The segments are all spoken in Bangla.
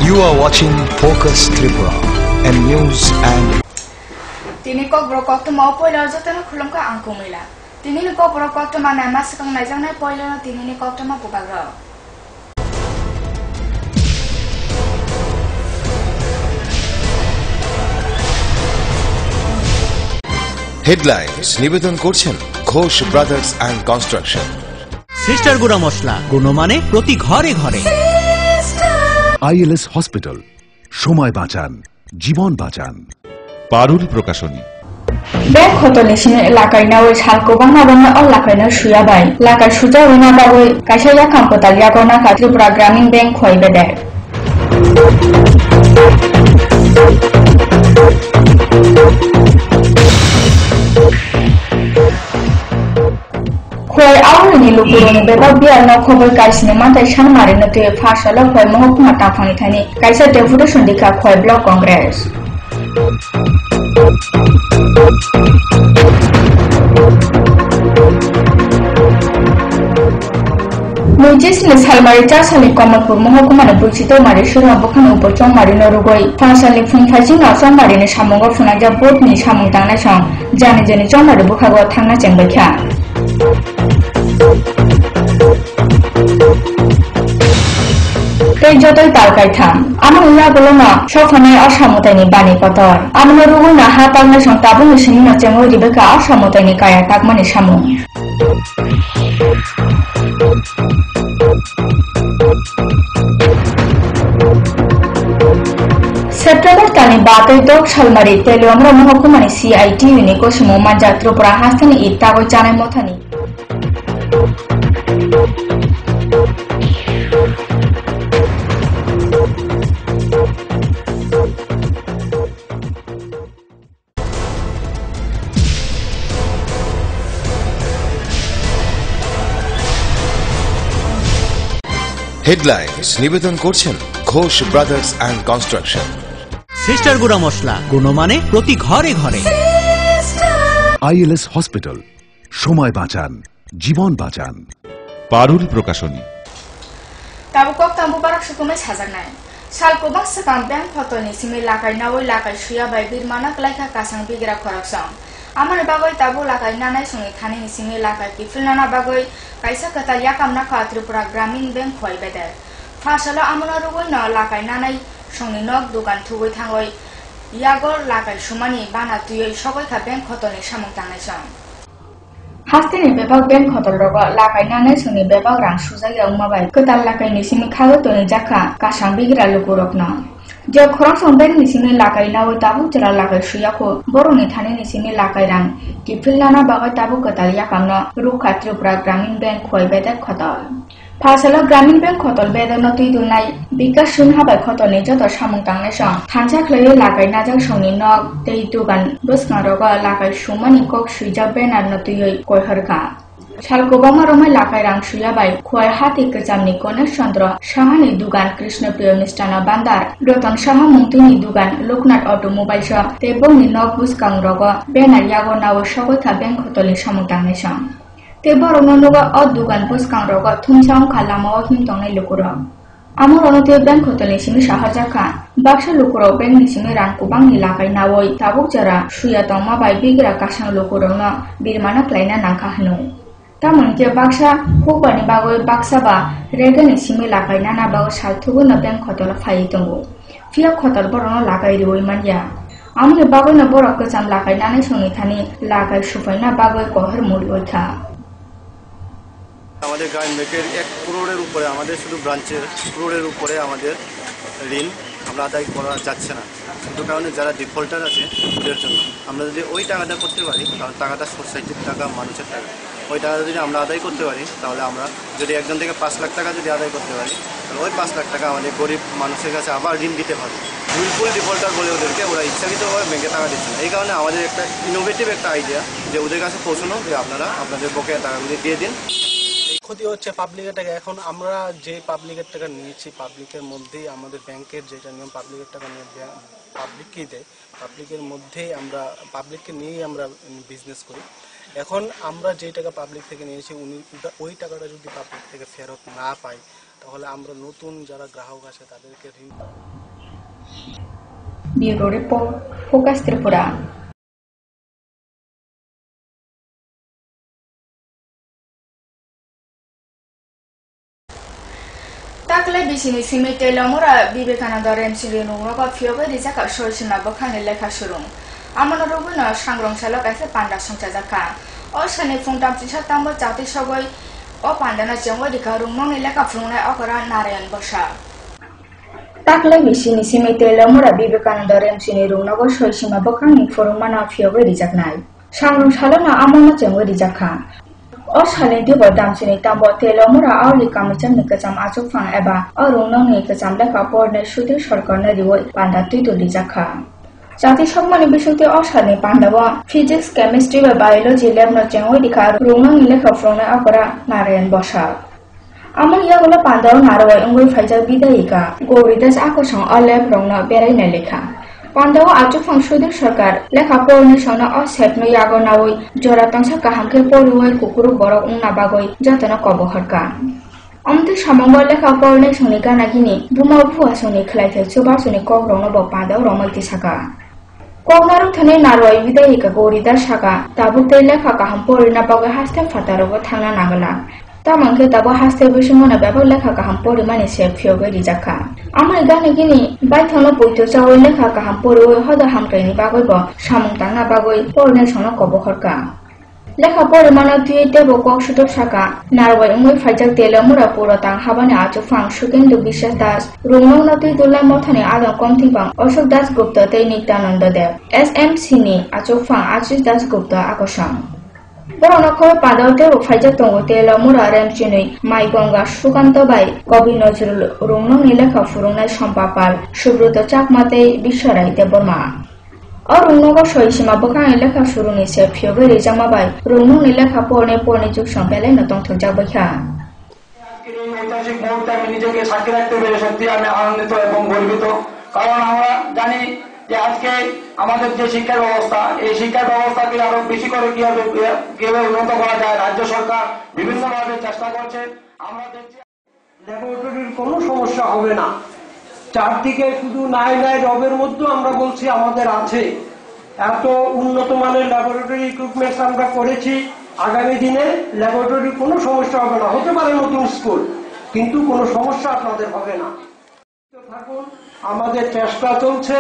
You are watching Focus Tripura and news and Tini ko brokot to mau poiler jatana khulongka angkumila. Tini ko brokot to mana masakang najang na poiler na tini ko to ma pubagra. Headlines নিবেদন করছেন Ghosh brothers and construction. Sister গুঁড়া মশলা গুণমানে প্রতি ঘরে ঘরে। ILS হসপিটাল, সময় বাঁচান, জীবন বাঁচান। পারুল প্রকাশনী। Bank hotolni sini lakai na wei hal ko bang na bang all lakai na suya bai. Lakai suja wei na ba wei kaisa ya kam ko tal ya ko na ka Tripura Gramin Bank khoi bede. Khoi awu ni lukuru ni beba biar na khoboi kaisne mantai san mari na te phasala khoi mohokuma tafani thani kaisa deputation dikha khoi block congress. Mujisni salmari chasali Kamalpur mohokuma na buchito mari shura bokhan upor chong mari na rugoi phasali phungthajing na chong mari ni samungo phunaja bot ni samung tangna song jani jani chong mari bukhago thangna chengbaikha. Tei jotoi talkai tham amang ya golonga sofanai asamutai bani kotor amang rugu na ha tangna song tabung sini na chengoi ribeka asamutai kaya takmani samung. September tani batai dok salmari teluamra mohokumani CITU ni kosimo manja Tripura hastani itagoi janai mothani. Headlines নিবেদন করছেন Ghosh brothers and construction. Sister গুঁড়া মশলা গুণমানে প্রতি ঘরে ঘরে। ILS হসপিটাল, সময় বাঁচান, জীবন বাঁচান। পারুল প্রকাশনী। Tabukok tambu barak sukumai sajaknai. Sal ko bang sakam bank photoni simi lakai na wei lakai suya bai birmana klaika kasang bigira khoraksang. Amani bagoi tabu lakai nanai songi thani ni simi lakai kifilnana bagoi kaisa kata yakam na ka Tripura Gramin Bank khoi beder. Phasala amana rugoi na lakai nanai songi nok dukan thugoi thangoi yagor lakai sumani bana tuyoi sogoi kha bank photoni samung tangnai sang. Hastini bebak bank hotel rogo lakai nanai songi bebak rang sujai yauma bai ketal lakai ni simi khago toni jakha kasang bigira lukurokna. Je khorang song bank ni simi lakai na wei tabu jara lakai suya ko boroni thani ni simi lakai rang kifilnana bagai tabu ketal yakamna rukha Tripura Gramin Bank khoi bedek khotal. Phasala Gramin Bank khotal bedek na tui dunai bikas sun habai khotal ni joto samung tangnai song thansa khloi lakai najak songni nok tei dugan buskang rogo lakai sumani kok suija banner na tuyoi koiharka. Salkobama romai lakai rang suya bai khoi hati kecamni Konesh Chandra Sahani dugan Krishnapriya Mistana Bandar Rotan Saha Mungtini dugan Loknath Automobile Shop tebong ni nok buskang rogo banner yago nawo sogoi tha bank khotoli samung tangnai song. Tebor ononogo o dugan buskang rogo thumsang khalamawo himtongnai lukuro. Amor onote bank khotoli simi sahajakha baksa lukuro bank ni simi rang kubang ni lakai nawoi tabuk jara suya tongma bai bigira kasang lukuro no birmana klaina nangkha hanu. Tamon je baksa hubani bagoi baksa ba regani simi lakai nana bago salthugo na bank khotola phai tongo. Fia khotol borono lakai rioi manya. Amni bagoi na borok kecham lakai nanai songi thani lakai sufaina bagoi kohar muloi kha. আমাদের গ্রামীণ ব্যাংকের 1 করোড়ের উপরে আমাদের শুধু ব্রাঞ্চের করোড়ের উপরে আমাদের ঋণ আমরা আদায় করা যাচ্ছে না শুধু কারণে যারা ডিফল্টার আছে ওদের জন্য আমরা যদি ওই টাকাটা করতে পারি তাহলে টাকাটা সোসাইটির টাকা মানুষের টাকা ওই টাকা যদি আমরা আদায় করতে পারি তাহলে আমরা যদি একজন থেকে 5 লাখ টাকা যদি আদায় করতে পারি তাহলে ওই 5 লাখ টাকা আমাদের গরিব মানুষের কাছে আবার ঋণ দিতে পারবে বিলকুল ডিফল্টার বলে ওদেরকে ওরা ইচ্ছাকৃতভাবে ব্যাংকে টাকা দিচ্ছে না এই কারণে আমাদের একটা ইনোভেটিভ একটা আইডিয়া যে ওদের কাছে পৌঁছানো যে আপনারা আপনাদের বকেয়া টাকাগুলি দিয়ে দিন। ক্ষতি হচ্ছে পাবলিকের টাকা। এখন আমরা যে পাবলিকের টাকা নিয়েছি পাবলিকের মধ্যেই আমাদের ব্যাংকের যেটা নিয়ম পাবলিকের টাকা নিয়ে পাবলিককেই দেয় পাবলিকের মধ্যেই আমরা পাবলিককে নিয়েই আমরা বিজনেস করি। এখন আমরা যে টাকা পাবলিক থেকে নিয়েছি ওই টাকাটা যদি পাবলিক থেকে ফেরত না পাই তাহলে আমরা নতুন যারা গ্রাহক আছে তাদেরকে ঋণ Bureau Report, Focus Tripura. Takle bisini simite lamura Vivekananda Remsiri Nunga Fioga Rizaka Shoshima Bokani Leka Shurung. Amano Rubuna Shangrong Salok as a panda Songchazaka. Oshane Funtam Tishatambo Chati Shogoi, O Pandana Jango di Karumong Leka Fruna Okara Narayan Bosha. Takle bisini simite lamura Vivekananda Remsiri Nunga Shoshima Bokani Forumana Fioga Rizaknai. Shangrong Salona Amana Jango Rizaka. Oshane dibo damsini tambo telamura auli kamichan nikacham achufang eba arunong nikacham leka porne shuti sarkarna dibo panda tuituli jakha. Jati সম্মানী বিষয়টি অশানে পান্ডাবা ফিজিক্স কেমিস্ট্রি বা বায়োলজি ল্যাব ন চেঙ্গই দিখা রুংনং লেখা ফ্রংনা আকরা নারায়ণ বসা আমার ইয়াগুলো পান্ডাও নারওয়াই অঙ্গই ফাইজা বিদায়িকা গৌরীদাস আকর্ষণ অল্যাব রংনা বেড়াইনা লেখা Pandawa Ajufang Sudir Sarkar Lekha Porni Sona O Setno Yago Nawoi Joratangsa Kahamke Poriwai Kukuru Borok Nabagoi Jatana Koboharka Amti Samangwa Lekha Porni Soni Ganagini Buma Pua Soni Klaite Subar Soni Kogrono Bo Pandaw Romai Tisaka Kognaru Thane Narwai Vidayika Gorida Saka Tabute Lekha Kaham Pori Nabaga Haste Fatarogo Thana Nagala Tamangke tabo haste bishimona bebak lekha kaham pori mani se fioga rijaka. Amai gane gini bai thono puito chawe lekha kaham pori hoda hamkaini bagoi bo samung tangna bagoi porne sono kobokhorka. Lekha pori mana tuye tebo kok shuto saka narwai umoi faijak tele mura puro tang habane achufang Shukendu Bishas Das Rungmong nati dulai mothani adam komtibang Ashok Das Gupta tei Nityananda Dev SMC ni achufang Ashish Das Gupta akosang. Boronokho Padaute Faija Tongo Tela Mura Remchinui Mai Gonga Shukanto Bai Gobi Nozrul Rungnong Nilekha Furungnai Sompapal Subruto Chakmate Bisharai Deborma Rungnogo Shoishima Bokang Nilekha Furungi Se Fioga Rijama Bai Rungnong Nilekha Porne Juk Sompele Notong Thurjak Bakha ঐতিহাসিক মুহূর্তে আমি নিজেকে সাক্ষী রাখতে পেরে সত্যি আমি আনন্দিত এবং গর্বিত কারণ আমরা জানি যে আজকে আমাদের যে শিক্ষা ব্যবস্থা এই শিক্ষা ব্যবস্থাকে আরো বেশি করে কিভাবে উন্নত করা যায় রাজ্য সরকার বিভিন্নভাবে চেষ্টা করছে আমরা দেখছি ল্যাবরেটরির কোনো সমস্যা হবে না চারদিকে শুধু নাই রবের মধ্যে আমরা বলছি আমাদের আছে এত উন্নত মানের ল্যাবরেটরি ইকুইপমেন্টস আমরা করেছি আগামী দিনে ল্যাবরেটরির কোনো সমস্যা হবে না হতে পারে নতুন স্কুল কিন্তু কোনো সমস্যা আপনাদের হবে না থাকুন আমাদের চেষ্টা চলছে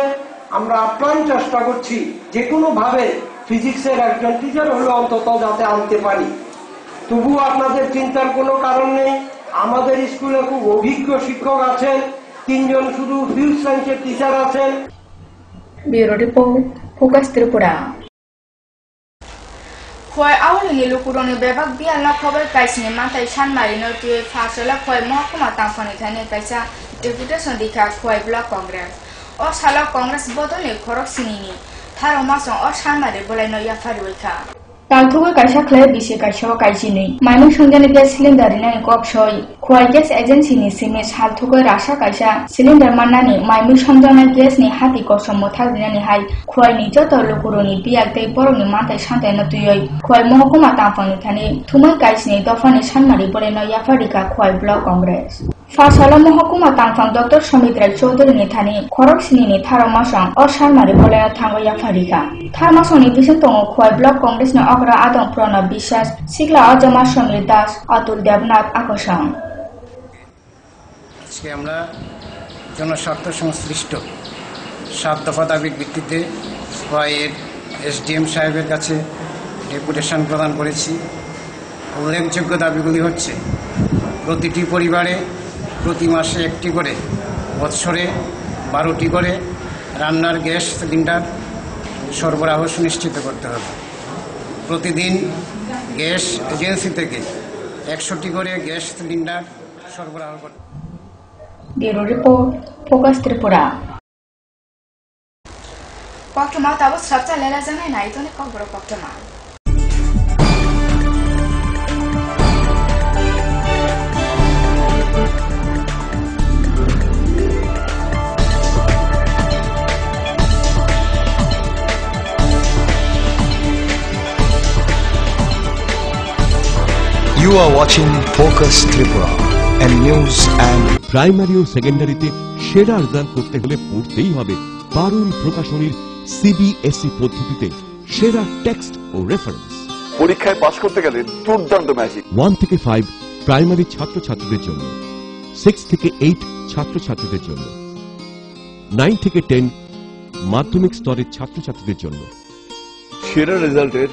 আমরা আপ্রাণ চেষ্টা করছি যে কোনো ভাবে ফিজিক্সের একজন টিচার হলে অন্তত যাতে আনতে পারি তবুও আপনাদের চিন্তার কোনো কারণ নেই আমাদের স্কুলে খুব অভিজ্ঞ শিক্ষক আছেন 3 জন শুধু ফিজিক্স সায়েন্সের টিচার আছেন Bureau Report Focus Tripura Khoi awli lukuroni bebak bial na khobar kaisni mantai san marino tue fasala khoi mahkama tangfani thane kaisa deputation dikha khoi block congress O sala congress bodole khorok sinini tharo masong o san mari bolai no ya farweka Talthugo kaisa khlai bisi kaisa kaisini maimung songjani gas cylinder ni kok soi khoi gas agency ni sime salthugo rasha kaisa cylinder manani maimung songjana gas ni hati ko somotha dinani hai khoi ni joto lukuroni bial tei boroni mantai santai na tuyoi khoi mahkama tangfani thani thumai kaisni dofani sanmari bolai no ya farika khoi block congress Fasala mahkama tangfang Dr. Somitra Chaudhary ni thani khorok sinini tharo masong o sanmari bolai thango ya farika Tharmasong ni bisin tongo khoi block congress na Okra Adong Pranab Bishas Sikla Ajama Samir Das Atul Devnath Akosang আজকে আমরা জনস্বার্থ সংশ্লিষ্ট 7 দফা দাবির ভিত্তিতে খোয়াইয়ের এসডিএম সাহেবের কাছে ডেপুটেশন প্রদান করেছি উল্লেখযোগ্য দাবিগুলি হচ্ছে প্রতিটি পরিবারে প্রতি মাসে একটি করে বৎসরে 12টি করে রান্নার গ্যাস সিলিন্ডার সরবরাহ সুনিশ্চিত করতে হবে প্রতিদিন গ্যাস এজেন্সি থেকে 100টি করে গ্যাস সিলিন্ডার সরবরাহ করতে Bureau Report Focus Tripura Paktama tabo sabta lela janai nai tone kokbro paktama are watching Focus Tripura and news and primary ও সেকেন্ডারিতে সেরা রেজাল্ট করতে হলে পড়তেই হবে পারুল প্রকাশনীর সিবিএসই পদ্ধতিতে সেরা টেক্সট ও রেফারেন্স। পরীক্ষায় পাশ করতে গেলে দুর্দান্ত ম্যাজিক। 1 থেকে 5 প্রাইমারি ছাত্রছাত্রীদের জন্য, 6 থেকে 8 ছাত্রছাত্রীদের জন্য, 9 থেকে 10 মাধ্যমিক স্তরের ছাত্রছাত্রীদের জন্য সেরা রেজাল্টের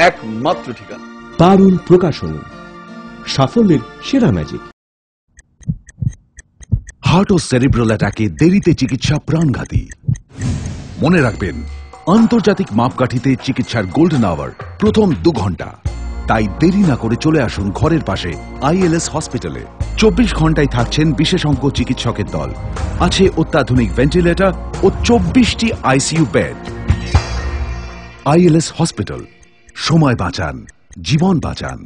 একমাত্র ঠিকানা পারুল প্রকাশনী, সাফল্যের সেরা ম্যাজিক। হার্ট ও সেরিব্রাল অ্যাটাকে দেরিতে চিকিৎসা প্রাণঘাতী। মনে রাখবেন, আন্তর্জাতিক মাপকাঠিতে চিকিৎসার গোল্ডেন আওয়ার প্রথম 2 ঘন্টা। তাই দেরি না করে চলে আসুন ঘরের পাশে ILS হসপিটালে। 24 ঘন্টায় থাকছেন বিশেষজ্ঞ চিকিৎসকের দল, আছে অত্যাধুনিক ভেন্টিলেটর ও 24টি ICU বেড। ILS হসপিটাল, সময় বাঁচান, জীবন বাঁচান।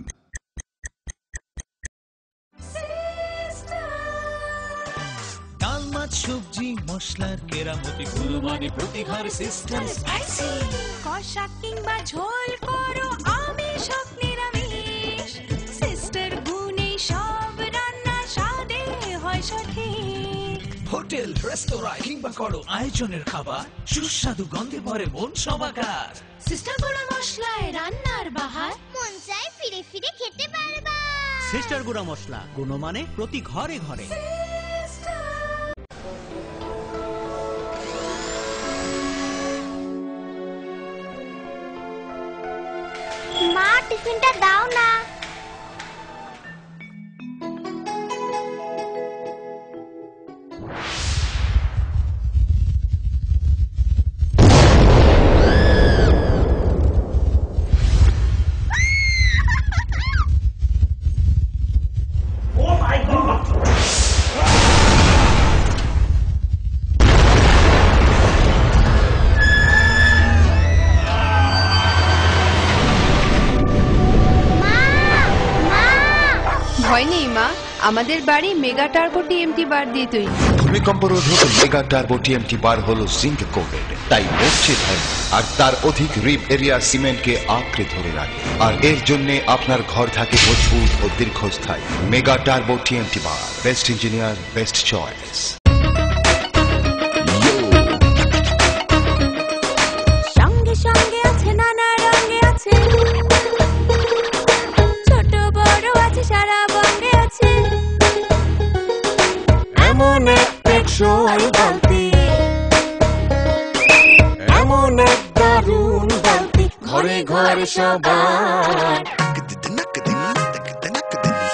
ডাল মাছ সবজি মশলার কেরামতি গুণমানে প্রতি ঘর সিস্টেম স্পাইসি। কষা কিংবা ঝোল করো আমিষ হোক নিরামিষ, সিস্টার গুণে সব রান্না স্বাদে হয় সঠিক। হোটেল রেস্তোরাঁ কিংবা করো আয়োজনের খাবার, সুস্বাদু গন্ধে ভরে মন সবাকার। সিস্টার গুঁড়ো মশলায় রান্নার বাহার, মন চাই ফিরে ফিরে খেতে পারবা। সিস্টার গুঁড়া মশলা, গুণমানে প্রতি ঘরে ঘরে। মা, টিফিনটা দাও না। ভয় নেই মা, আমাদের বাড়ি মেগা টার্বো টিএমটি বার দিয়ে তৈরি। ভূমিকম্প রোধক মেগা টার্বো টিএমটি বার হলো জিঙ্ক কোটেড, তাই মরচে থাকে আর তার অধিক রিপ এরিয়ার সিমেন্টকে আঁকড়ে ধরে রাখে, আর এর জন্য আপনার ঘর থাকে মজবুত ও দীর্ঘস্থায়ী। মেগা টার্বো টিএমটি বার, বেস্ট ইঞ্জিনিয়ার, বেস্ট চয়েস। সঙ্গে সঙ্গে আছে নানা রঙে আছে, ছোট বড় আছে সারা বঙ্গে আছে। এমন এক টেকসই বালতি, এমন এক দারুণ বালতি, ঘরে ঘরে সবার।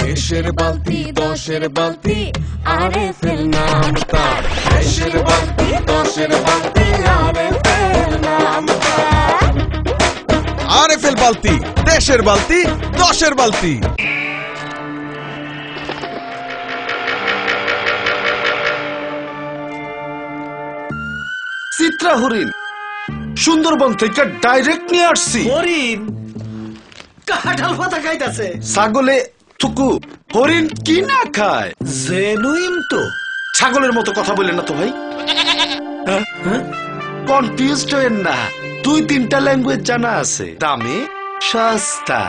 দেশের বালতি, দশের বালতি, আরএফএল নাম তার। দেশের বালতি, দশের বালতি, আরএফএল নাম তার। আরএফএল বালতি, দেশের বালতি, দশের বালতি। চিত্রা হরিণ সুন্দরবন থেকে ডাইরেক্ট নিয়ে আসছি। হরিণ কাঁঠাল পাতা খাইতাছে। ছাগলে থুকু, হরিণ কি না খায়? জেনুইন তো। ছাগলের মতো কথা বললেন না তো ভাই। কনফিউজড হয়েন না, 2-3টা ল্যাঙ্গুয়েজ জানা আছে, দামে সস্তা।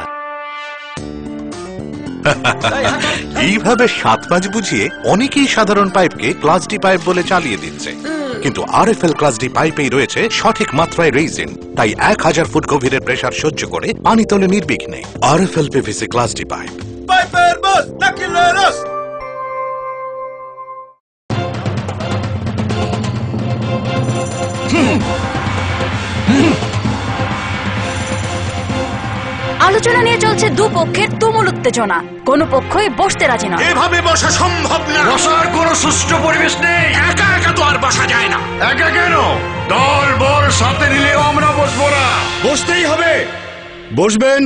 এইভাবে 7 মাস বুঝিয়ে অনেকেই সাধারণ পাইপকে ক্লাস ডি পাইপ বলে চালিয়ে দিচ্ছে, কিন্তু আরএফএল ক্লাস ডি পাইপেই রয়েছে সঠিক মাত্রায় রেজিন, তাই 1000 ফুট গভীরের প্রেসার সহ্য করে পানি তোলে নির্বিঘ্নে। RFL PVC class D pipe. পাইপের বস নাকিলের রস। আলোচনা নিয়ে চলছে দুপক্ষের তুমুল উত্তেজনা, কোনো পক্ষই বসতে রাজি না। এভাবে বসা সম্ভব না, বসার কোনো সুষ্ঠু পরিবেশ নেই। একা একা তো আর বসা যায় না। একা কেন, দল বল সাথে নিলেও আমরা বসবো না। বসতেই হবে। বসবেন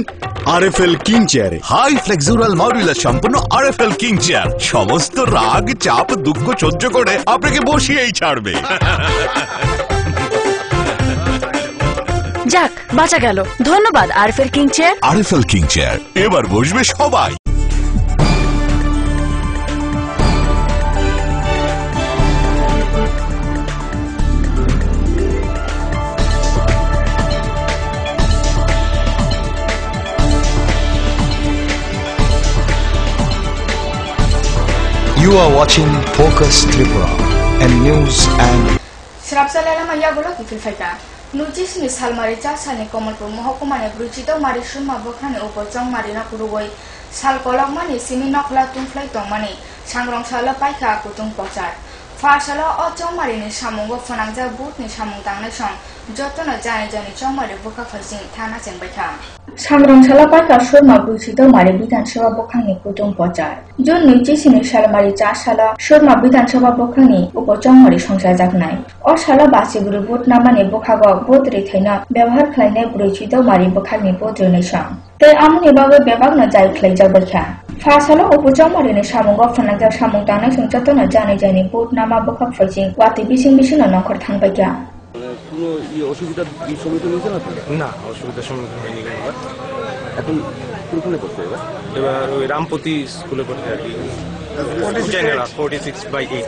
আরএফএল কিং চেয়ারে। হাই ফ্লেক্সুরাল মডুলার সম্পন্ন আরএফএল কিং চেয়ার সমস্ত রাগ চাপ দুঃখ সহ্য করে আপনাকে বসিয়েই ছাড়বে। যাক, বাঁচা গেল। ধন্যবাদ RFL king chair. RFL king chair, এবার বসবে সবাই। You are watching Focus Tripura and news and Srapsalala maya golo kifil faita. Nutis ni salmari cha sani Komalpur mahkumane bruchito mari summa bokhane upojong mari na kurugoi sal kolok mani simi nokla tumflai tongmani sangrong sala paikha kutung pochar. Fasala o chongmari ni samungo fonangja but ni samung tangnai song jotona jani jani chongmari bokha phasing thana chengbaitha. Sangrong sala paikha surma bruchito mari bidan sabha bokhani kutung pochar. Jun nutis ni salmari cha sala surma bidan sabha bokhani upojong mari songsa jaknai. O sala basi buru but namani bokhago but rithena ব্যবহার খাইনে bruchito mari bokhani but rene song. Te amni babe bebagna jai khlaijak baikha. Fasalo upojong mari ni samungo fonangja samung tangnai song jotona jani jani but nama bokha phasing wati bising bising nokor thangbaikha. কোনো অসুবিধার সম্মুখীন হয়েছেন আপনারা? না, অসুবিধার সম্মুখীন হয়নি। এখন কোনখানে পড়তে এবার? এবার ওই রামপতি স্কুলে পড়তে আর কি 46/8।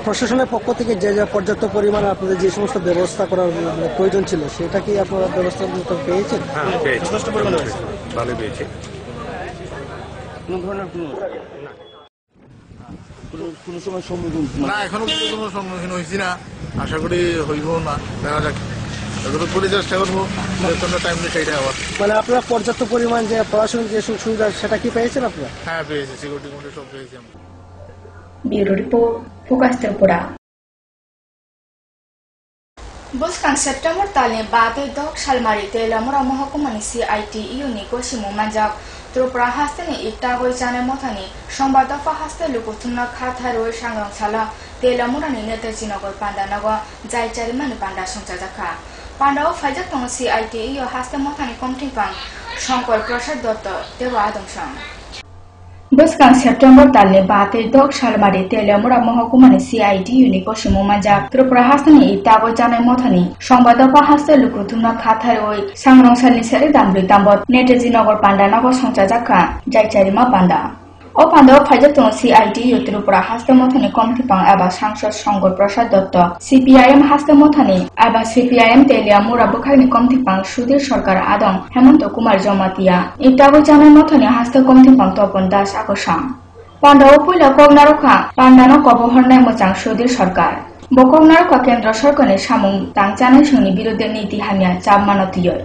প্রশাসনের পক্ষ থেকে যে যে পর্যাপ্ত পরিমাণে আপনাদের যে সমস্ত ব্যবস্থা করার প্রয়োজন ছিল সেটা কি আপনারা ব্যবস্থা মতো পেয়েছেন? হ্যাঁ, পেয়েছি, যথেষ্ট পরিমাণে ভালো পেয়েছি। কোনো ধরনের কোনো সময় সম্মুখীন না, এখনো কিন্তু কোনো সম্মুখীন হয়েছি না, আশা করি হইব না, দেখা যাক। এগুলো করে চেষ্টা করবো টাইম নিয়ে সেইটা আবার। মানে আপনারা পর্যাপ্ত পরিমাণ যে পড়াশোনার যে সুবিধা সেটা কি পেয়েছেন আপনারা? হ্যাঁ, পেয়েছি, সিকিউরিটি সব পেয়েছি আমরা। Bureau Report, Focus Tripura. Buskang September tali bate dok salmari telamura mahkumani CITU ni kosimu manjak Tripura hasteni iktagoi jane mothani sombadafa haste lukutunna khatharoi sangrong sala telamurani netejinogor pandanago jaicharimani panda songchajakha pandao faijak tong CITU haste mothani komtingpang Shankar Prasad Dotto dewa adongshang Buskang September tali bate dok salmari telamura mahkumani CITU ni kosimu manjak Tripura hasteni iktagoi jane mothani sombadafa haste lukutunna khatharoi sangrong salni sari dambri dambot netejinogor pandanago songchajakha jaicharima panda O pandao faijak tong CITU Tripura haste mothani komtingpang aba sangsad Shankar Prasad Dotto CPIM haste mothani aba CPIM telamura bukhani komtingpang Sudhir Sarkar adong Hemanto Kumar Jomatia iktagoi jane mothani haste komtingpang Topon Das akosang pandao puila kognarokha pandano kobohornai mochang Sudhir Sarkar bokognaroka kendra sarkarni samung tangjanai songni birodhe niti hamya chapmanotiyoi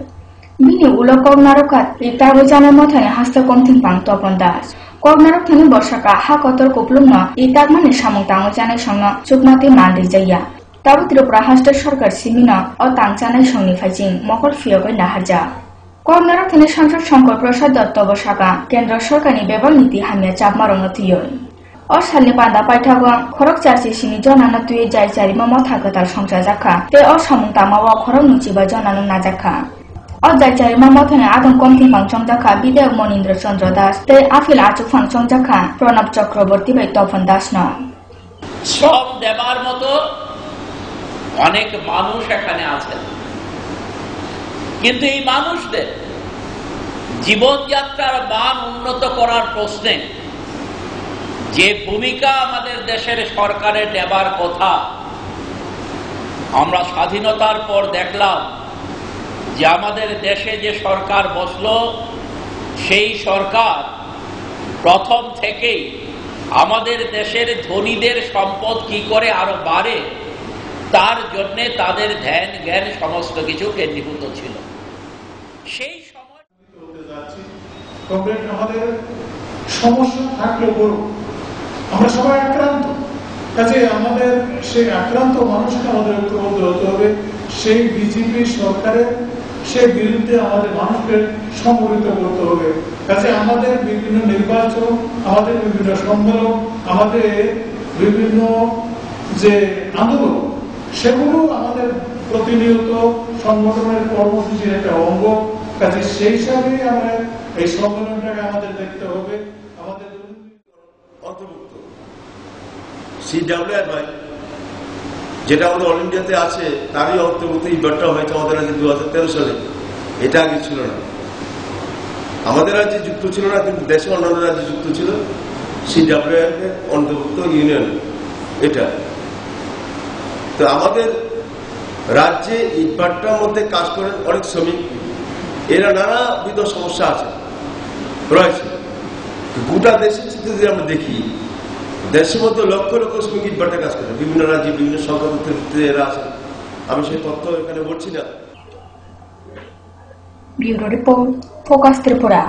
bini ulo kognarokha iktagoi jane mothani haste komtingpang Topon Das Kognarok thani borsaka ha kotor kuplumno itagmani samung tango janai songno chukmati mandi jaya tabu Tripura haste sarkar simino o tangjanai songni faijing mokol fiyobai naharja Kognarok thani sangsad Shankar Prasad Dotto borsaka kendra sarkarni bebal niti hamya chapmarongotiyoi O salni panda paithago khorok charchi sini jonano tuye jaicharimma mothakotal songchajakha te o samung tamawa khorok nuchiba jonano najakha O jaicharimma mothani adong komtingpang chongjakha Bidayok Monindra Chandra Das te afil achukphang chongjakha Pranab Chakraborty bai Topon Das no শ্রম দেবার মতো অনেক মানুষ এখানে আছেন কিন্তু এই মানুষদের জীবনযাত্রার মান উন্নত করার প্রশ্নে যে ভূমিকা আমাদের দেশের সরকারের নেবার কথা আমরা স্বাধীনতার পর দেখলাম যে আমাদের দেশে যে সরকার বসলো সেই সরকার প্রথম থেকেই আমাদের দেশের ধনীদের সম্পদ কি করে আরো বাড়ে তার জন্য তাদের ধ্যান জ্ঞান সমস্ত কিছু কেন্দ্রীভূত ছিল সেই সময় আমাদের সমস্যা থাকলেও বড় আমরা সবাই আক্রান্ত কাজে আমাদের সেই আক্রান্ত মানুষকে আমাদের ঐক্যবদ্ধ হতে হবে সেই বিজেপি সরকারের সেই বিরুদ্ধে আমাদের মানুষকে সংগঠিত করতে হবে কাজে আমাদের বিভিন্ন নির্বাচন আমাদের বিভিন্ন সম্মেলন আমাদের বিভিন্ন যে আন্দোলন সেগুলো আমাদের প্রতিনিয়ত সংগঠনের কর্মসূচির একটা অঙ্গ কাজে সেই হিসাবে আমরা এই সম্মেলনটাকে আমাদের দেখতে হবে আমাদের অন্তর্ভুক্ত CWI যেটা আমাদের অল ইন্ডিয়াতে আছে তারই অন্তর্ভুক্ত ইভেন্টটা হয়েছে আমাদের রাজ্যে 2013 সালে এটা আগে ছিল না আমাদের রাজ্যে যুক্ত ছিল না কিন্তু দেশে অন্যান্য রাজ্যে যুক্ত ছিল CWI অন্তর্ভুক্ত ইউনিয়ন এটা তো আমাদের রাজ্যে ইটভাটার মধ্যে কাজ করেন অনেক শ্রমিক এরা নানাবিধ সমস্যা আছে রয়েছে গোটা দেশের চিত্র যদি আমরা দেখি, দেশের মধ্যে লক্ষ লক্ষ শ্রমিক ইটভাটা কাজ করে, বিভিন্ন রাজ্যে বিভিন্ন সংখ্যা এরা আছে। আমি সেই তথ্য এখানে বলছি না। Bureau report, focus Tripura.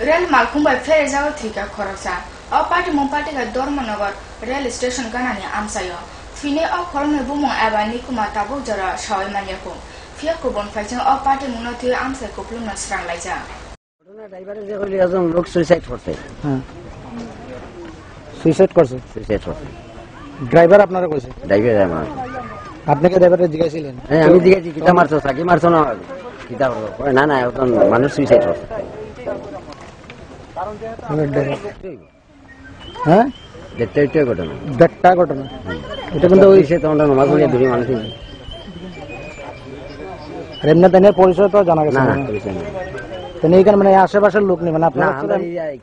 Rail মালখুম্বাই ফেরে যাওয়ার থিকা খরচা অ পার্টি মপাটিকা ধর্মনগর রেল স্টেশন গানানি আমসায় ফিনে অ খরমে বুমং এবা নিকুমা তাবুক জরা সবাই মানিয়াকো ফিয়া কুবন ফাইজং অ পার্টি মুনথি আমসাই কুপলুম নসরাং লাইজা ড্রাইভারে যে কইলি একজন লোক সুইসাইড করছে। হ্যাঁ, সুইসাইড করছে। সুইসাইড করছে ড্রাইভার আপনারা কইছে? ড্রাইভার আমার। আপনাকে ড্রাইভারে জিজ্ঞাসিলেন? হ্যাঁ, আমি জিজ্ঞাসি কিটা মারছো, সাকি মারছো না কিটা করবো? না না, একজন মানুষ সুইসাইড করছে। হ্যাঁ, দেড়টা ঘটনা। দেড়টা ঘটনা। এটা কিন্তু ওই সে তখন নমাজ পড়িয়া দুই মানুষ। এমনি তাদের পরিচয় তো জানা গেছে না? তাহলে এইখানে মানে আশেপাশের লোক নেই, মানে আপনার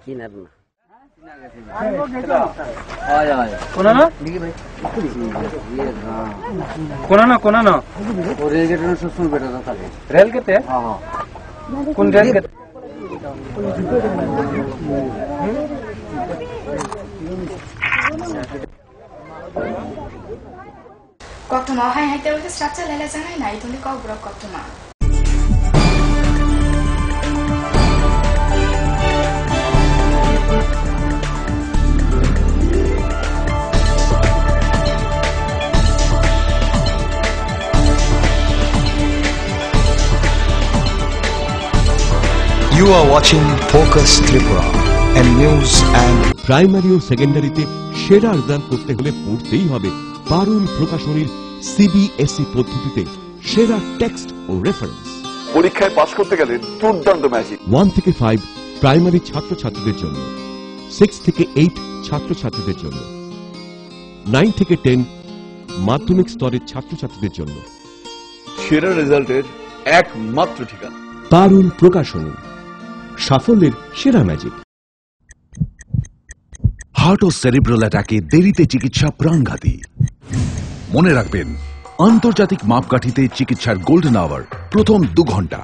কি না রেল কেতে কোন রেল কেতে কক্টমা হাই হাইতে ওকে স্ট্রাকচার লেলে জানাই না ইতুলি কক ব্রক কক্টমা You are watching Focus Tripura and news and primary ও সেকেন্ডারিতে সেরা রেজাল্ট করতে হলে পড়তেই হবে পারুল প্রকাশনীর সিবিএসই পদ্ধতিতে সেরা টেক্সট ও রেফারেন্স। পরীক্ষায় পাস করতে গেলে দুর্দান্ত ম্যাজিক। 1 থেকে 5 প্রাইমারি ছাত্রছাত্রীদের জন্য, 6 থেকে 8 ছাত্রছাত্রীদের জন্য, 9 থেকে 10 মাধ্যমিক স্তরের ছাত্রছাত্রীদের জন্য সেরা রেজাল্টের একমাত্র ঠিকানা পারুল প্রকাশনী, সাফল্যের সেরা ম্যাজিক। হার্ট ও সেরিব্রাল অ্যাটাকে দেরিতে চিকিৎসা প্রাণঘাতী। মনে রাখবেন, আন্তর্জাতিক মাপকাঠিতে চিকিৎসার গোল্ডেন আওয়ার প্রথম 2 ঘন্টা।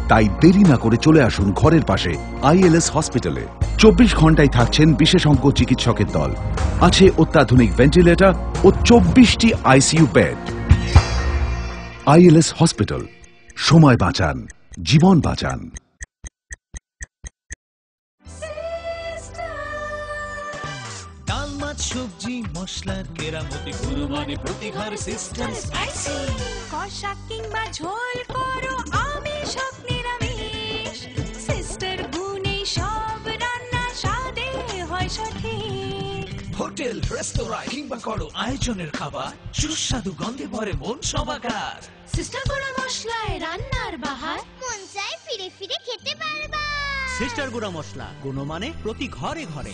তাই দেরি না করে চলে আসুন ঘরের পাশে ILS হসপিটালে। 24 ঘন্টায় থাকছেন বিশেষজ্ঞ চিকিৎসকের দল, আছে অত্যাধুনিক ভেন্টিলেটর ও 24টি ICU বেড। ILS হসপিটাল, সময় বাঁচান, জীবন বাঁচান। ডাল মাছ সবজি মশলার কেরামতি গুণমানে প্রতিঘর সিস্টার স্পাইসি কষা কিংবা ঝোল করো আমিষ হোক নিরামিষ সিস্টার গুণে সব রান্না স্বাদে হয় সঠিক। হোটেল রেস্তোরাঁ কিংবা করো আয়োজনের খাবার সুস্বাদু গন্ধে ভরে মন সবাকার। সিস্টার গুঁড়া মশলায় রান্নার বাহার মন চাই ফিরে ফিরে খেতে পারবা। সিস্টার গুঁড়া মশলা, গুণমানে প্রতি ঘরে ঘরে।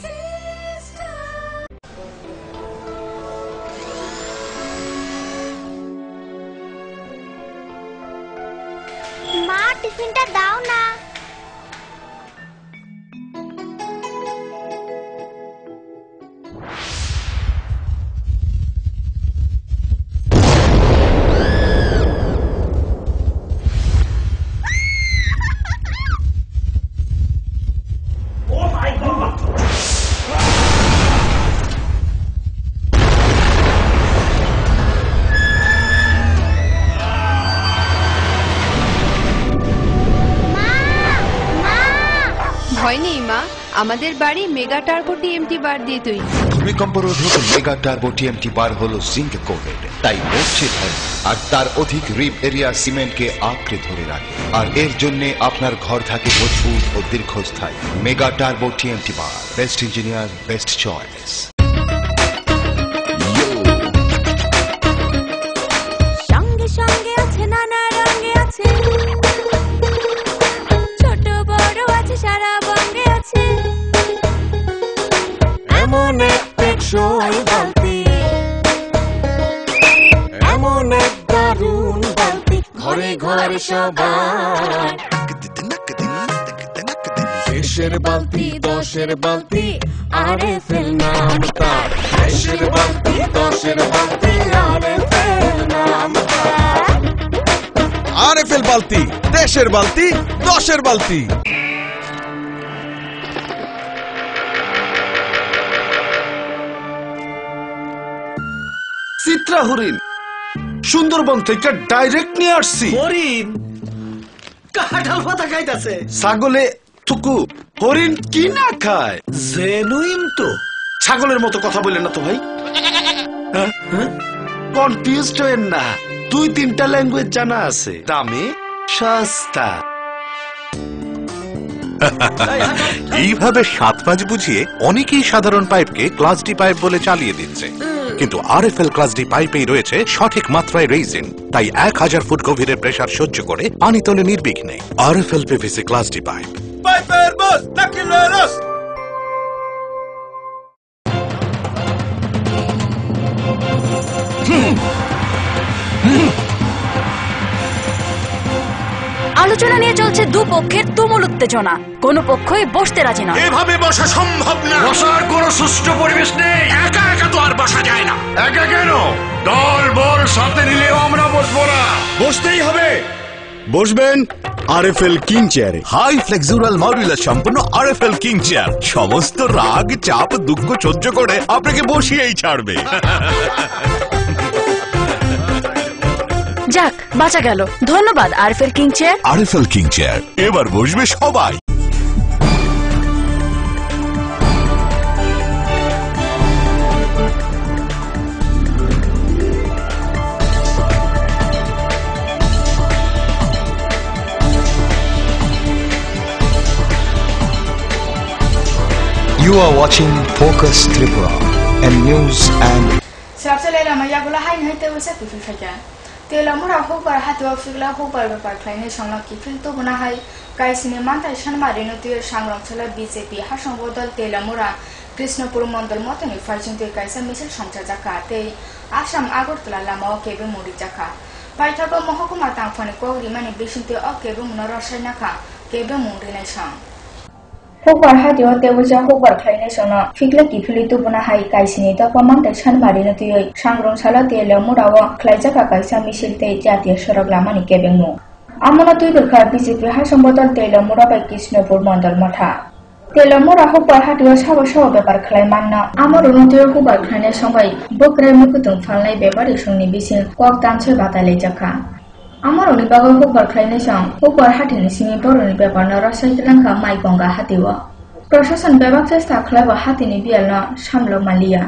মা, টিফিনটা দাও না। ভয় নেই মা, আমাদের বাড়ি মেগা টার্বো টিএমটি বার দিয়ে তৈরি। ভূমিকম্প রোধক মেগা টার্বো টিএমটি বার হলো জিঙ্ক কোটেড, তাই মরছে ভয় আর তার অধিক রিপ এরিয়া সিমেন্টকে আঁকড়ে ধরে রাখে। আর এর জন্য আপনার ঘর থাকে মজবুত ও দীর্ঘস্থায়ী। মেগা টার্বো টিএমটি বার, বেস্ট ইঞ্জিনিয়ার, বেস্ট চয়েস। সঙ্গে সঙ্গে আছে নানা রঙে আছে, ছোট বড় আছে সারা বঙ্গে আছে। এমন এক টেকসই বালতি, এমন এক দারুণ বালতি, ঘরে ঘরে সবাই। দেশের বালতি, দশের বালতি, আরএফএল নাম তার। দেশের বালতি, দশের বালতি, আরএফএল নাম তার। আরএফএল বালতি, দেশের বালতি, দশের বালতি। চিত্রা হরিণ সুন্দরবন থেকে ডাইরেক্ট নিয়ে আসছি। হরিণ কাঁঠাল পাতা খাইতাছে। ছাগলে থুকু, হরিণ কি না খায়? জেনুইন তো। ছাগলের মতো কথা বললেন না তো ভাই। কনফিউজড হয়েন না, 2-3টা ল্যাঙ্গুয়েজ জানা আছে, দামে সস্তা। এইভাবে 7 পাঁচ বুঝিয়ে অনেকেই সাধারণ পাইপকে ক্লাস ডি পাইপ বলে চালিয়ে দিচ্ছে, কিন্তু আরএফএল ক্লাস ডি পাইপেই রয়েছে সঠিক মাত্রায় রেজিন। তাই 1000 ফুট গভীরের প্রেসার সহ্য করে পানি তোলে নির্বিঘ্নে। RFL PVC class D pipe. পাইপের বস নাকিলেরস। আলোচনা নিয়ে চলছে দুপক্ষের তুমুল উত্তেজনা, কোনো পক্ষই বসতে রাজি না। এভাবে বসা সম্ভব না, বসার কোনো সুষ্ঠু পরিবেশ নেই। একা একা তো আর বসা যায় না। একা কেন, দল বল সাথে নিলেও আমরা বসবো না। বসতেই হবে। বসবেন আরএফএল কিং চেয়ারে। হাই ফ্লেক্সুরাল মডুলার সম্পন্ন আরএফএল কিং চেয়ার সমস্ত রাগ, চাপ, দুঃখ সহ্য করে আপনাকে বসিয়েই ছাড়বে। যাক, বাঁচা গেল। ধন্যবাদ RFL king chair. RFL king chair, এবার বসবে সবাই। You are watching Focus Tripura and news and Sabsele la maya gula hai nai te wasa ki fika. Te la mura ho par hatwa figla ho par par khlaine songla ki fil to bana hai kai cinema ta shanma reno te sangrong chala BJP ha songbodal te la mura Krishnapur mondal motoni faichin te kaisa misal songcha jaka te Assam Agartala lama o kebe mori jaka. Paithago mohokuma tangphani ko rimani bishinte o kebe munara sainaka kebe mori nai sang. Hukbar hati o tebuja hukbar khlaine sono fikla ki phili tu buna hai kaisini ta pamang ta chan mari na tu sangrong sala te le murawa khlaija ka kaisa misil te jatiya sorok lamani kebengmu amona tu dulkha BJP ha sambodal te le murabai Krishnapur mondal matha te le mura hukbar hati o sabo sabo bepar khlai manna amor unutu hukbar khlaine sombai bokrai mukutung phalnai bepari songni bisin kok tanche batalai jaka আমার অনিবাগ হকবার খাইনে সং হকবার হাতিনি সিমি বরনি ব্যাপার ন রাসাইতলাঙ্কা মাই গঙ্গা হাতিওয়া প্রশাসন বিভাগ চেষ্টা খালাইবা হাতিনি বিয়াল ন সামলো মালিয়া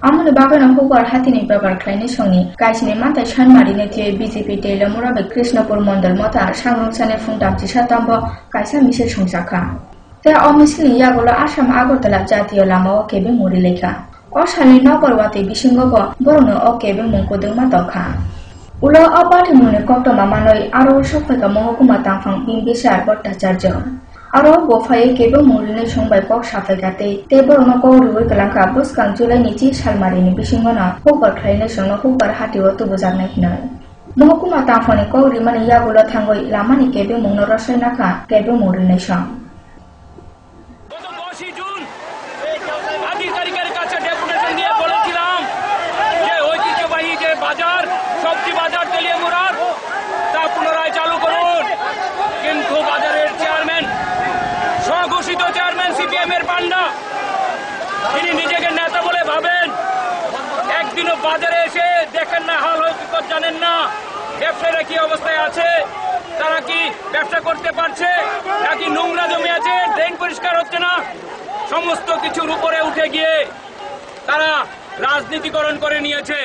আমনি বাগান হকবার হাতিনি ব্যাপার খাইনে সঙ্গি কাইসিনি মাথায় সানমারিনে থিয়ে বিজেপি টেল মুরাবে কৃষ্ণপুর মন্ডল মতা সাংরংসানে ফুংটামচি সাতাম্ব কাইসা মিছিল সংসাখা তে অমিসিনি ইয়াগুলো আসাম আগরতলা জাতীয় লামাও কেবে মরি লেখা অশালি নগরওয়াতে বিসিংগব বরণ ও কেবে মঙ্কদংমা দখা Ulo apati mune kokto mamanoi aro sokpeka mohokuma tangphang bimbisar bhattacharya aro bofai kebe muline songbai kok safaigate teborono kowriwai kalangka buskang July ni 1 salmarini bisingona hokbar khlaine songno hokbar hatiwo tubujaknai hinai mohokuma tangphani kowri mani yagulo thangoi lamani kebe mungno rasainaka kebe muline song বাজার সবজি বাজার তেলিয়ে মোড়ার তা পুনরায় চালু করুন, কিন্তু বাজারের চেয়ারম্যান স্বঘোষিত চেয়ারম্যান সিপিএম এর পান্ডা তিনি নিজেকে নেতা বলে ভাবেন, একদিনও বাজারে এসে দেখেন না, হাল হকিকত জানেন না, ব্যবসায়ীরা কি অবস্থায় আছে, তারা কি ব্যবসা করতে পারছে নাকি নোংরা জমে আছে, ড্রেন পরিষ্কার হচ্ছে না, সমস্ত কিছুর উপরে উঠে গিয়ে তারা রাজনীতিকরণ করে নিয়েছে।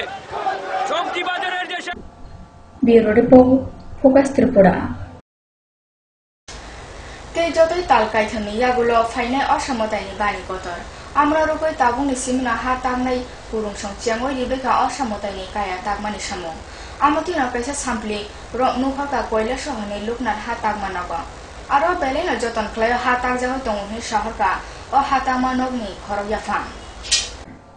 সবজি বাজারের যে ব্যুরো রিপোর্ট ফোকাস ত্রিপুরা তে যতই তালকাই থামি ইয়াগুলো ফাইনাই অসমতাইনি বাণী কতর আমরা রূপে তাবুনি সিমনা হা তাগনাই পুরুং সংচিয়াঙ্গই রিবেকা অসমতাইনি কায়া তাগমানি সামো আমতি নকাইসা সাম্পলি নুফাকা কয়লা শহরনি লুকনার হা তাগমানগ আরো বেলেনা যতন খায় হা তাগজাহ দংনি শহরকা ও হা তাগমানগনি খরগয়াফাং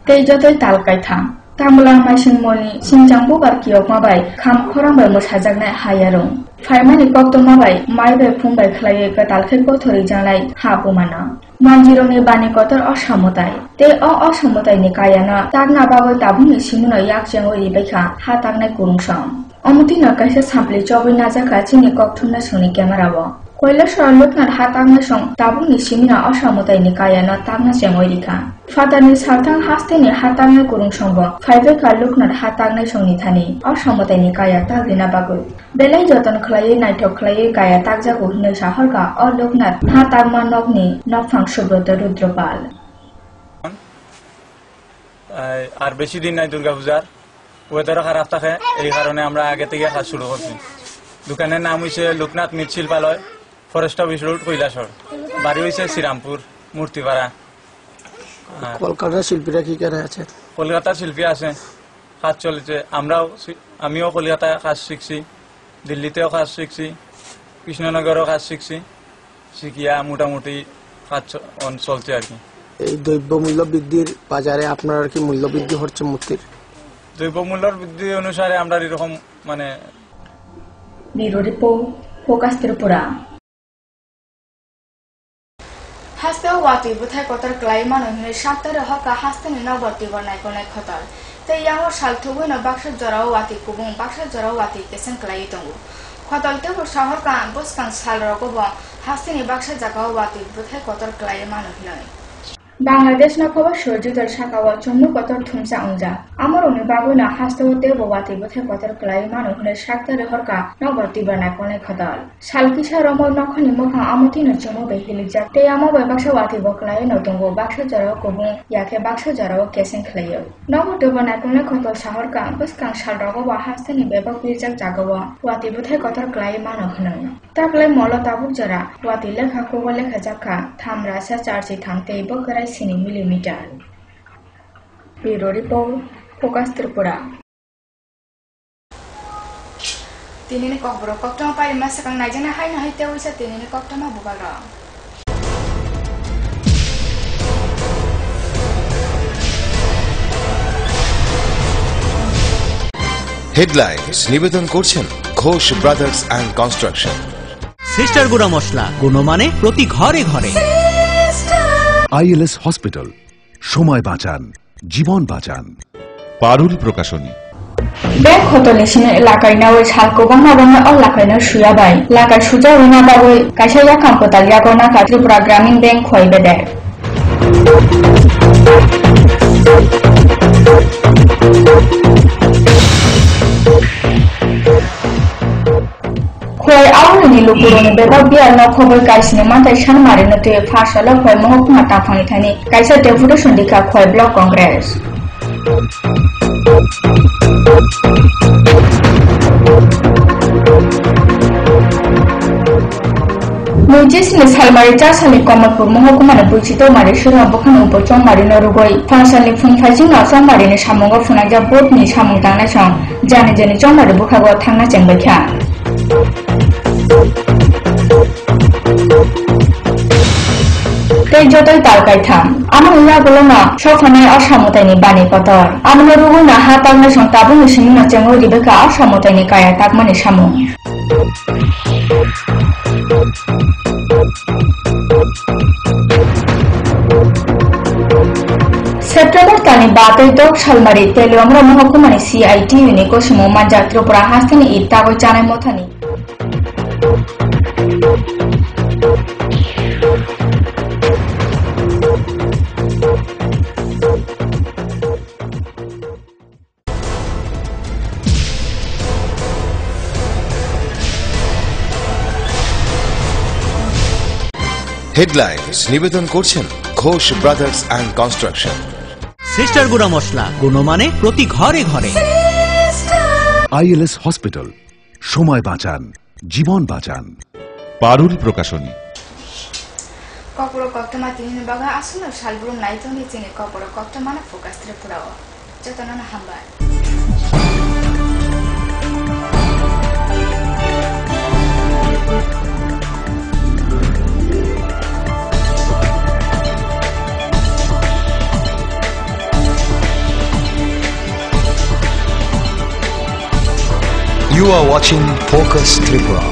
তে যতই তালকাই থাম Tamulang maising moni sinjang bubar kiyok mabai kham khorang bai mosajaknai hayarung faimani kokto mabai maibe phumbai khlaiye katal khai kothori janglai ha bumana manjirongni bani kotor osamotai te osamotai ni kayana tagna bagoi tabuni simuno yakjang oi baikha ha tagnai kurungsam Amuti na kaisa sample chobi najaka chini kokthumna soni camera wa. Koila Loknath hatangna song tabung ni simina asamutai ni kaya na tangna chemoirika. Father ni sartang haste ni hatangna kurung songbo. Five ka Loknath hatangna song ni thani asamutai ni kaya tagdina bagul. Belai joton khlai naithok khlai kaya tagjago hne sahar ka Loknath hatangma nokni nokphang subrata Rudropal. আর বেশি দিন নাই দুর্গা পূজার ওয়েদারও খারাপ থাকে এই কারণে আমরা আগে থেকে কাজ শুরু করছি দোকানের নাম হইছে লোকনাথ মিট শিল্পালয় ফরেস্ট অফিস রোড কৈলাসর বাড়ি হইছে শ্রীরামপুর মূর্তিপাড়া কলকাতার শিল্পীরা কি করে আছে কলকাতার শিল্পী আছে কাজ চলছে আমিও কলকাতায় কাজ শিখছি দিল্লিতেও কাজ শিখছি কৃষ্ণনগরেও কাজ শিখছি শিখিয়া মোটামুটি কাজ চলছে আর কি এই দ্রব্যমূল্য বৃদ্ধির বাজারে আপনার কি মূল্য বৃদ্ধি হচ্ছে মূর্তির দ্রব্যমূল্যের বৃদ্ধি অনুসারে আমরা এরকম মানে নিরোরিপো ফোকাস ত্রিপুরা হাস্তে ওয়াতি বুথাই কতর ক্লাইমান হনে সাতরে হকা হাস্তে নবর্তি বনাই কোনাই খতর তাই ইয়াহর সালথুবই ন বাক্স জরাও ওয়াতি কুবুং বাক্স জরাও ওয়াতি কেসেন ক্লাই দঙ্গু খতলতে শহর কা বসকান সাল রকব হাস্তে নি বাক্স জাগাও ওয়াতি বুথাই কতর ক্লাইমান হনে বাংলাদেশ না খবর সরজুদার শাখাওয়া চন্নু কতর থুমসা অংজা আমার উনি বাগুনা হাস্ততে বওয়াতি বথে কতর ক্লাই মানু হনে শাক্তারে হরকা নবর্তি বানা কোনে খদল শালকিসা রমল নখনি মুখা আমতি ন চমো বেহিলি জাতে আমো বাক্স ওয়াতি বকলাই নতঙ্গো বাক্স জরাও কবু ইয়াকে বাক্স জরাও কেসেন খলাইও নবর্তি বানা কোনে খত শহরকা বসকাং শাল রগবা হাস্তনি বেবক বিরজাক জাগবা ওয়াতি বথে কতর ক্লাই মানু হনে তাকলাই মল তাবুক জরা ওয়াতি লেখা কোব লেখা জাকা থামরা সা চার্জি থামতে বকরা sini milimeter. Bureau Report, Focus Tripura. Tinini kokbro koktama pai masakang najana hai na hite uisa tinini koktama bubara. Headlines নিবেদন করছেন Ghosh brothers and construction. Sister গুঁড়া মশলা গুণমানে প্রতি ঘরে ঘরে। ILS হসপিটাল, সময় বাঁচান, জীবন বাঁচান। পারুল প্রকাশনী। ব্যাংক হতলেসিনে এলাকায় না ওই সালকো বাংলা বাংলা অলাকায় না সুয়াবাই লাকায় সুজা উনা বাবুই কাইসাইয়া কাম্পতাল ইয়াগনা ত্রিপুরা গ্রামীণ ব্যাংক খইবে দেয় খয় আউনি লুকুরনি বেবা বিয়ার ন খবর কাইসনে মাথায় সান মারিনতে ফাঁসাল খয় মহকুমা তাফানি থানি কাইসা ডেপুটেশন দিকা খয় block Congress Nujisni salmari jasali komatpur mohokuma buchito mari shura bokhan upor chongmari norugoi fansali phunphajing na chongmari ni samongo phunagja bot ni samong tangna song jani jani chongmari bukhago thangna chengbakha tei jotoi talkai tham among yagulo na sofanai asamutai ni bani kotor among rugu na hatangna song tabung sing na chengoi dibeka asamutai ni kaya takmani samong September tani batay dok salmari telu amra mohokumani CITU ni kosimo manja Tripura hastani ittago janai mothani headlines নিবেদন করছেন Ghosh brothers and construction. Sister গুঁড়া মশলা গুণমানে প্রতি ঘরে ঘরে। ILS হসপিটাল, সময় বাঁচান, জীবন বাঁচান। পারুল প্রকাশনী। কপড় কক্টমা তিন বাগা আসুন শালবুরুম নাইতনি চিনি কপড় কক্টমানা focus ত্রিপুরাও যতনানা হামবাই You are watching Focus Tripura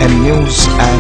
and news and